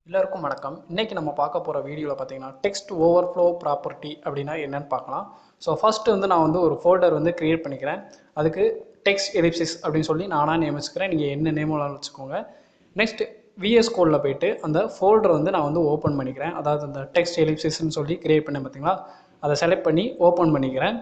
எல்லாருக்கும் வணக்கம். இன்னைக்கு நம்ம பார்க்க போகிற வீடியோவில் பார்த்தீங்கன்னா டெக்ஸ்ட் ஓவர்ஃப்ளோ ப்ராப்பர்ட்டி அப்படின்னா என்னன்னு பார்க்கலாம். ஸோ ஃபர்ஸ்ட் நான் ஒரு ஃபோல்டர் கிரியேட் பண்ணிக்கிறேன். அதுக்கு டெக்ஸ்ட் எலிப்சிஸ் அப்படின்னு சொல்லி நானாக நேம் வச்சுக்கிறேன். நீங்கள் என்ன நேமெல்லாம் வச்சுக்கோங்க. நெக்ஸ்ட் விஎஸ் கோடில் போயிட்டு அந்த ஃபோல்டர் நான் ஓப்பன் பண்ணிக்கிறேன். அதாவது அந்த டெக்ஸ்ட் எலிப்சிஸ்ன்னு சொல்லி கிரியேட் பண்ணேன் பார்த்தீங்களா, அதை செலக்ட் பண்ணி ஓப்பன் பண்ணிக்கிறேன்.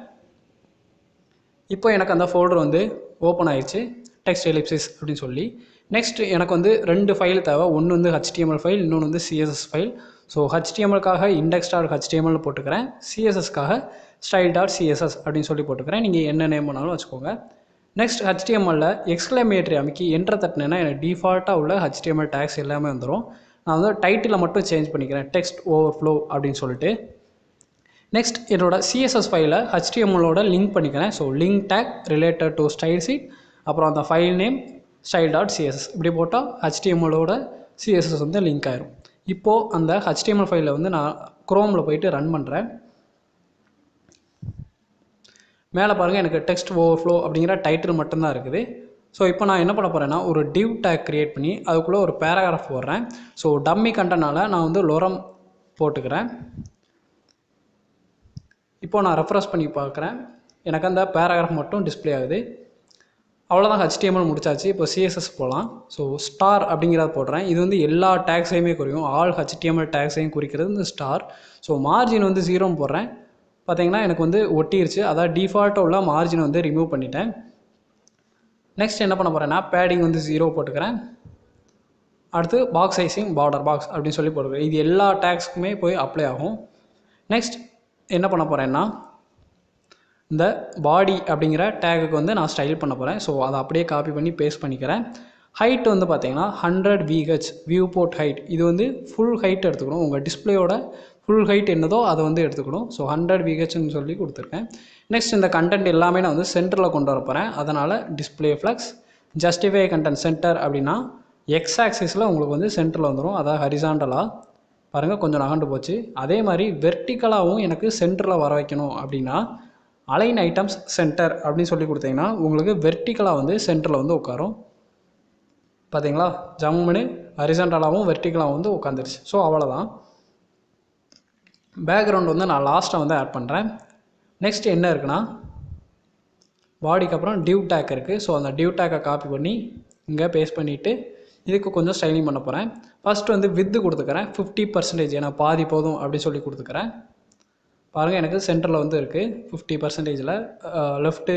இப்போ எனக்கு அந்த ஃபோல்டர் ஓப்பன் ஆயிடுச்சு, டெக்ஸ்ட் எலிப்சிஸ் அப்படின்னு சொல்லி. நெக்ஸ்ட் எனக்கு ரெண்டு ஃபைல் தேவை. ஒன்று HTML ஃபைல், இன்னொன்று CSS ஃபைல். ஸோ HTMLக்காக index.html போட்டுக்கிறேன், CSSக்காக style.css அப்படின்னு சொல்லி போட்டுக்கிறேன். நீங்கள் என்ன நேம் பண்ணாலும் வச்சுக்கோங்க. நெக்ஸ்ட் HTMLல எக்ஸ்க்ளமேட்டரி அமைக்கி என்டர் தட்டினேன்னா எனக்கு டிஃபால்ட்டாக உள்ள HTML டேக்ஸ் எல்லாமே வந்துடும். நான் டைட்டிலை மட்டும் சேஞ்ச் பண்ணிக்கிறேன், டெக்ஸ்ட் ஓவர்ஃப்ளோ அப்படின்னு சொல்லிட்டு. நெக்ஸ்ட் என்னோட CSS ஃபைலை HTMLோட லிங்க் பண்ணிக்கிறேன். So link tag related to style sheet, அப்புறம் அந்த ஃபைல் நேம் style.css இப்படி போட்டால் HTMLோட CSS லிங்க் ஆயிரும். இப்போது அந்த HTML ஃபைலில் நான் குரோமில் போயிட்டு ரன் பண்ணுறேன். மேலே பாருங்கள், எனக்கு டெக்ஸ்ட் ஓவர்ஃப்ளோ அப்படிங்கிற டைட்டில் மட்டும்தான் இருக்குது. ஸோ இப்போ நான் என்ன பண்ண போகிறேன்னா ஒரு div tag க்ரியேட் பண்ணி அதுக்குள்ளே ஒரு பேராகிராஃப் போடுறேன். ஸோ டம்மி கண்டனால நான் லொரம் போட்டுக்கிறேன். இப்போ நான் ரெஃப்ரெஷ் பண்ணி பார்க்குறேன், எனக்கு அந்த பேராகிராஃப் மட்டும் டிஸ்பிளே ஆகுது. அவ்வளோதான், HTML முடிச்சாச்சு. இப்போ CSS போகலாம். ஸோ ஸ்டார் அப்படிங்கிறத போடுறேன். இது எல்லா டேக்ஸையுமே குறிக்கும், ஆல் HTML டேக்ஸையும் குறிக்கிறது இந்த ஸ்டார். ஸோ மார்ஜின் 0 போடுறேன். பார்த்தீங்கன்னா எனக்கு ஒட்டிருச்சு. அதாவது டிஃபால்ட்டாக உள்ள மார்ஜின் ரிமூவ் பண்ணிட்டேன். நெக்ஸ்ட் என்ன பண்ண போகிறேன்னா பேடிங் 0 போட்டுக்கிறேன். அடுத்து பாக்ஸ் சைஸிங் பார்டர் பாக்ஸ் அப்படின்னு சொல்லி போட்டுக்கிறேன். இது எல்லா டேக்ஸுக்குமே போய் அப்ளை ஆகும். நெக்ஸ்ட் என்ன பண்ண போகிறேன்னா இந்த பாடி அப்படிங்கிற டேகுக்கு நான் ஸ்டைல் பண்ண போகிறேன். ஸோ அதை அப்படியே காப்பி பண்ணி பேஸ்ட் பண்ணிக்கிறேன். ஹைட் பார்த்தீங்கன்னா 100 VH வியூ போர்ட் ஹைட். இது ஃபுல் ஹைட் எடுத்துக்கணும். உங்கள் டிஸ்பிளேயோட ஃபுல் ஹைட் என்னதோ அதை எடுத்துக்கணும். ஸோ 100 VHன்னு சொல்லி கொடுத்துருக்கேன். நெக்ஸ்ட் இந்த கண்டென்ட் எல்லாமே நான் சென்டரில் கொண்டு வர போகிறேன். அதனால் display flux justify content centre அப்படின்னா எக்ஸ் ஆக்சிஸில் உங்களுக்கு சென்டரில் வந்துடும். அதாவது ஹரிசாண்டலாக பாருங்கள், கொஞ்சம் நகண்டு போச்சு. அதே மாதிரி வெர்டிக்கலாகவும் எனக்கு சென்டரில் வர வைக்கணும் அப்படின்னா அலைன் ஐட்டம்ஸ் சென்டர் அப்படின்னு சொல்லி கொடுத்தீங்கன்னா உங்களுக்கு வெர்டிக்கலாக சென்டரில் உட்காரும். பார்த்தீங்களா, ஜம்முன்னு ஹரிசாண்டலாகவும் வெர்டிக்கலாகவும் உட்காந்துருச்சு. ஸோ அவ்வளோதான். பேக்ரவுண்ட் நான் லாஸ்ட்டாக ஆட் பண்ணுறேன். நெக்ஸ்ட் என்ன இருக்குன்னா பாடிக்கு அப்புறம் div tag இருக்குது. ஸோ அந்த div tag காப்பி பண்ணி இங்கே பேஸ்ட் பண்ணிவிட்டு இதுக்கு கொஞ்சம் ஸ்டைலிங் பண்ண போகிறேன். ஃபஸ்ட்டு வித்து கொடுத்துக்கிறேன் 50%, ஏன்னா பாதி போதும் அப்படின்னு சொல்லி கொடுத்துக்கிறேன். பாருங்கள், எனக்கு சென்டரில் இருக்குது 50%. லெஃப்ட்டு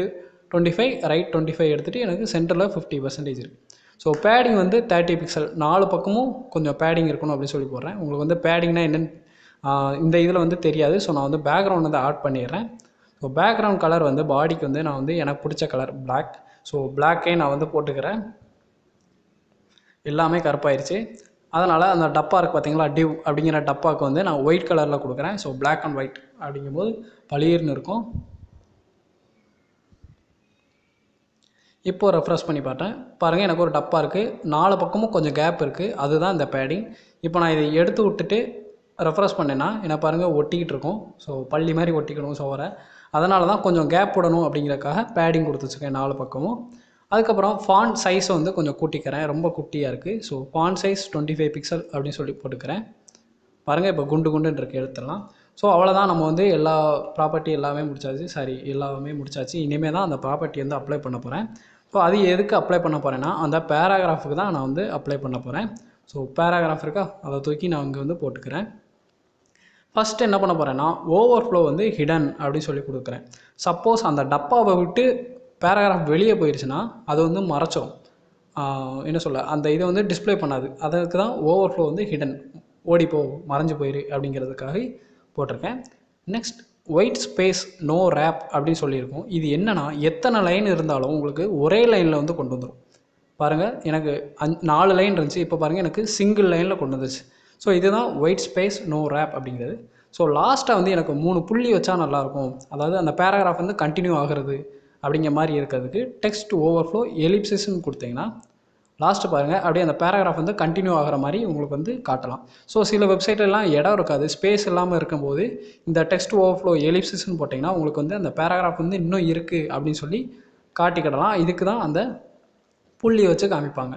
25, ரைட் 25 எடுத்துகிட்டு எனக்கு சென்டரில் 50% இருக்குது. ஸோ பேடிங் 30 பிக்சல், 4 பக்கமும் கொஞ்சம் பேடிங் இருக்கணும் அப்படின்னு சொல்லி போடுறேன். உங்களுக்கு பேடிங்னா என்னென்னு இந்த இதில் தெரியாது. ஸோ நான் பேக்ரவுண்ட் ஆட் பண்ணிடுறேன். ஸோ பேக்ரவுண்ட் கலர் பாடிக்கு நான் எனக்கு பிடிச்ச கலர் பிளாக். ஸோ பிளாக்கே நான் போட்டுக்கிறேன். எல்லாமே கருப்பாயிருச்சு. அதனால் அந்த டப்பா இருக்குது பார்த்தீங்களா, டிவ் அப்படிங்கிற டப்பாவுக்கு நான் ஒயிட் கலரில் கொடுக்குறேன். ஸோ பிளாக் அண்ட் ஒயிட் அப்படிங்கும்போது பளிர்னு இருக்கும். இப்போது ரெஃப்ரெஷ் பண்ணி பார்த்தேன். பாருங்கள், எனக்கு ஒரு டப்பா இருக்குது, 4 பக்கமும் கொஞ்சம் கேப் இருக்குது. அதுதான் இந்த பேடிங். இப்போ நான் இதை எடுத்து விட்டுட்டு ரெஃப்ரெஷ் பண்ணேன்னா எனக்கு பாருங்கள் ஒட்டிக்கிட்டு இருக்கும். ஸோ பள்ளி மாதிரி ஒட்டிக்கணும் ஸோ அதனால தான் கொஞ்சம் கேப் விடணும் அப்படிங்கிறக்காக பேடிங் கொடுத்து வச்சுருக்கேன் 4 பக்கமும். அதுக்கப்புறம் ஃபாண்ட் சைஸை கொஞ்சம் கூட்டிக்கிறேன், ரொம்ப குட்டியாக இருக்குது. ஸோ ஃபாண்ட் சைஸ் 25 பிக்சல் அப்படின்னு சொல்லி போட்டுக்கிறேன். பாருங்கள், இப்போ குண்டுன்னு இருக்குது, எடுத்துடலாம். ஸோ அவ்வளோதான், நம்ம எல்லா ப்ராப்பர்ட்டி எல்லாமே முடிச்சாச்சு. இனிமேல் தான் அந்த ப்ராப்பர்ட்டி அப்ளை பண்ண போகிறேன். ஸோ அது எதுக்கு அப்ளை பண்ண போகிறேன்னா அந்த பேராகிராஃபுக்கு தான் நான் அப்ளை பண்ண போகிறேன். ஸோ பேராகிராஃப் இருக்கா, அதை தூக்கி நான் இங்கே போட்டுக்கிறேன். ஃபஸ்ட்டு என்ன பண்ண போகிறேன்னா ஓவர்ஃப்ளோ ஹிடன் அப்படின்னு சொல்லி கொடுக்குறேன். சப்போஸ் அந்த டப்பாவை விட்டு பேராகிராஃப் வெளியே போயிடுச்சுன்னா அது மறைச்சிடும். என்ன சொல்ல, அந்த இதை டிஸ்பிளே பண்ணாது. அதுக்கு தான் ஓவர்ஃப்ளோ ஹிடன், ஓடிப்போ மறைஞ்சு போயிரு அப்படிங்கிறதுக்காக போட்டிருக்கேன். Next white space no wrap அப்படின்னு சொல்லியிருக்கோம். இது என்னென்னா எத்தனை லைன் இருந்தாலும் உங்களுக்கு ஒரே லைனில் கொண்டு வந்துடும். பாருங்கள், எனக்கு 4 லைன் இருந்துச்சு, இப்போ பாருங்கள் எனக்கு சிங்கிள் லைனில் கொண்டு வந்துச்சு. ஸோ இதுதான் ஒயிட் ஸ்பேஸ் நோ ரேப் அப்படிங்கிறது. ஸோ லாஸ்ட்டாக எனக்கு 3 புள்ளி வச்சா நல்லாயிருக்கும். அதாவது அந்த பேராகிராஃப் கண்டினியூ ஆகிறது அப்படிங்கிற மாதிரி இருக்கிறதுக்கு டெக்ஸ்ட் ஓவர்ஃப்ளோ எலிப்சிஸ்ன்னு கொடுத்தீங்கன்னா லாஸ்ட்டு பாருங்கள், அப்படியே அந்த பேராகிராஃப் கண்டினியூ ஆகிற மாதிரி உங்களுக்கு காட்டலாம். ஸோ சில வெப்சைட்லாம் இடம் இருக்காது, ஸ்பேஸ் இல்லாமல் இருக்கும்போது இந்த டெக்ஸ்ட் ஓவர்ஃப்ளோ எலிப்சிஸ்ன்னு போட்டிங்கன்னா உங்களுக்கு அந்த பேராகிராஃப் இன்னும் இருக்குது அப்படின்னு சொல்லி காட்டிக்கிடலாம். இதுக்கு தான் அந்த புள்ளி வச்சு காமிப்பாங்க.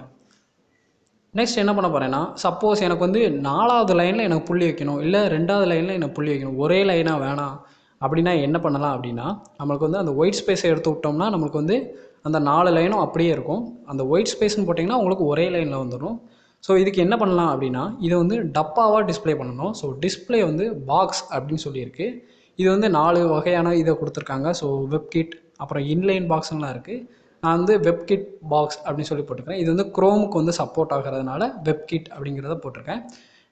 நெக்ஸ்ட் என்ன பண்ண போகிறேன்னா, சப்போஸ் எனக்கு வந்து 4வது லைனில் எனக்கு புள்ளி வைக்கணும், இல்லை 2வது லைனில் எனக்கு புள்ளி வைக்கணும், ஒரே லைனாக வேணாம் அப்படின்னா என்ன பண்ணலாம் அப்படின்னா, நம்மளுக்கு வந்து அந்த ஒயிட் ஸ்பேஸை எடுத்து விட்டோம்னா நம்மளுக்கு வந்து அந்த 4 லைனும் அப்படியே இருக்கும். அந்த ஒயிட் ஸ்பேஸ்ன்னு போட்டிங்கன்னா உங்களுக்கு ஒரே லைனில் வந்துடும். ஸோ இதுக்கு என்ன பண்ணலாம் அப்படின்னா, இதை வந்து டப்பாவாக டிஸ்ப்ளே பண்ணணும். ஸோ டிஸ்ப்ளே வந்து பாக்ஸ் அப்படின்னு சொல்லியிருக்கு. இது வந்து 4 வகையான இதை கொடுத்துருக்காங்க. ஸோ வெப்கிட், அப்புறம் இன்லைன் பாக்ஸ்லாம் இருக்குது. நான் வந்து வெப்கிட் பாக்ஸ் அப்படின்னு சொல்லி போட்டிருக்கேன். இது வந்து குரோமுக்கு வந்து சப்போர்ட் ஆகிறதுனால வெப்கிட் அப்படிங்கிறத போட்டிருக்கேன்.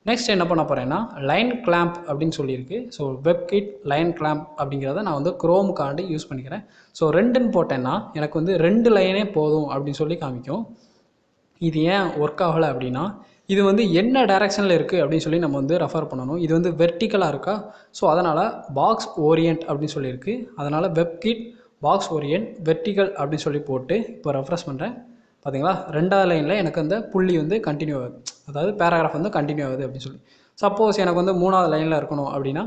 நெக்ஸ்ட் என்ன பண்ண போகிறேன்னா, லைன் கிளாம்ப் அப்படின்னு சொல்லியிருக்கு. ஸோ வெப்கிட் லைன் கிளாம்ப் அப்படிங்கிறத நான் வந்து குரோமுக்காண்டி யூஸ் பண்ணிக்கிறேன். ஸோ 2ன்னு போட்டேன்னா எனக்கு வந்து 2 லைனே போதும் அப்படின்னு சொல்லி காமிக்கும். இது ஏன் ஒர்க் ஆகலை அப்படின்னா, இது வந்து என்ன டைரெக்ஷனில் இருக்குது அப்படின்னு சொல்லி நம்ம வந்து ரெஃபர் பண்ணணும். இது வந்து வெர்டிக்கலாக இருக்கா, ஸோ அதனால் பாக்ஸ் ஓரியன்ட் அப்படின்னு சொல்லியிருக்கு. அதனால் வெப்கிட் பாக்ஸ் ஓரியன்ட் வெர்டிக்கல் அப்படின்னு சொல்லி போட்டு இப்போ ரெஃப்ரெஷ் பண்ணுறேன். பார்த்தீங்களா, 2வது லைனில் எனக்கு அந்த புள்ளி வந்து கண்டினியூ ஆகுது, அதாவது பேராகிராஃப் வந்து கண்டினியூ ஆகுது அப்படின்னு சொல்லி. சப்போஸ் எனக்கு வந்து 3வது லைனில் இருக்கணும் அப்படின்னா,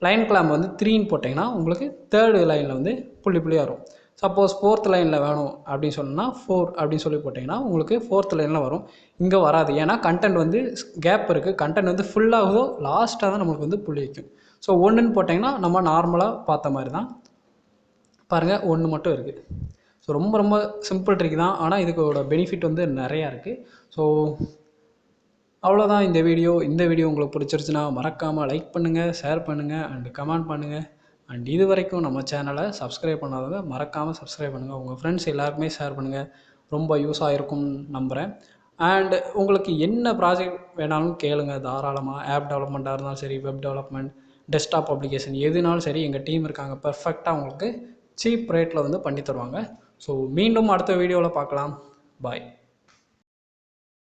லைன் கிளாம்ப் வந்து 3ன்னு போட்டிங்கன்னா உங்களுக்கு 3rd லைனில் வந்து புள்ளி புள்ளியாக வரும். சப்போஸ் 4th லைனில் வேணும் அப்படின்னு சொன்னால் 4 அப்படின்னு சொல்லி போட்டிங்கன்னா உங்களுக்கு 4th லைனில் வரும். இங்கே வராது, ஏன்னா கண்டென்ட் வந்து கேப் இருக்குது. கண்டென்ட் வந்து ஃபுல்லாகுதோ லாஸ்ட்டாக தான் நம்மளுக்கு வந்து புள்ளி வைக்கும். ஸோ 1ன்னு போட்டிங்கன்னா நம்ம நார்மலாக பார்த்த மாதிரி தான். பாருங்கள், 1 மட்டும் இருக்குது. ஸோ ரொம்ப ரொம்ப சிம்பிள் ட்ரிக் தான், ஆனால் இதுக்கோட பெனிஃபிட் வந்து நிறையா இருக்குது. ஸோ அவ்வளோதான் இந்த வீடியோ. இந்த வீடியோ உங்களுக்கு பிடிச்சிருச்சுன்னா மறக்காமல் லைக் பண்ணுங்கள், ஷேர் பண்ணுங்கள் அண்ட் கமெண்ட் பண்ணுங்கள். அண்ட் இது வரைக்கும் நம்ம சேனலை சப்ஸ்கிரைப் பண்ணாதவங்க மறக்காமல் சப்ஸ்கிரைப் பண்ணுங்கள். உங்கள் ஃப்ரெண்ட்ஸ் எல்லாருக்குமே ஷேர் பண்ணுங்கள். ரொம்ப யூஸ் ஆகிருக்கும்னு நம்புகிறேன். அண்ட் உங்களுக்கு என்ன ப்ராஜெக்ட் வேணாலும் கேளுங்க தாராளமாக. ஆப் டெவலப்மெண்ட்டாக இருந்தாலும் சரி, வெப் டெவலப்மெண்ட், டெஸ்க்டாப் அப்ளிகேஷன் எதுனாலும் சரி, எங்கள் டீம் இருக்காங்க. பெர்ஃபெக்டாக உங்களுக்கு சீப் ரேட்டில் வந்து பண்ணி தருவாங்க. ஸோ மீண்டும் அடுத்த வீடியோவில் பார்க்கலாம். பாய்.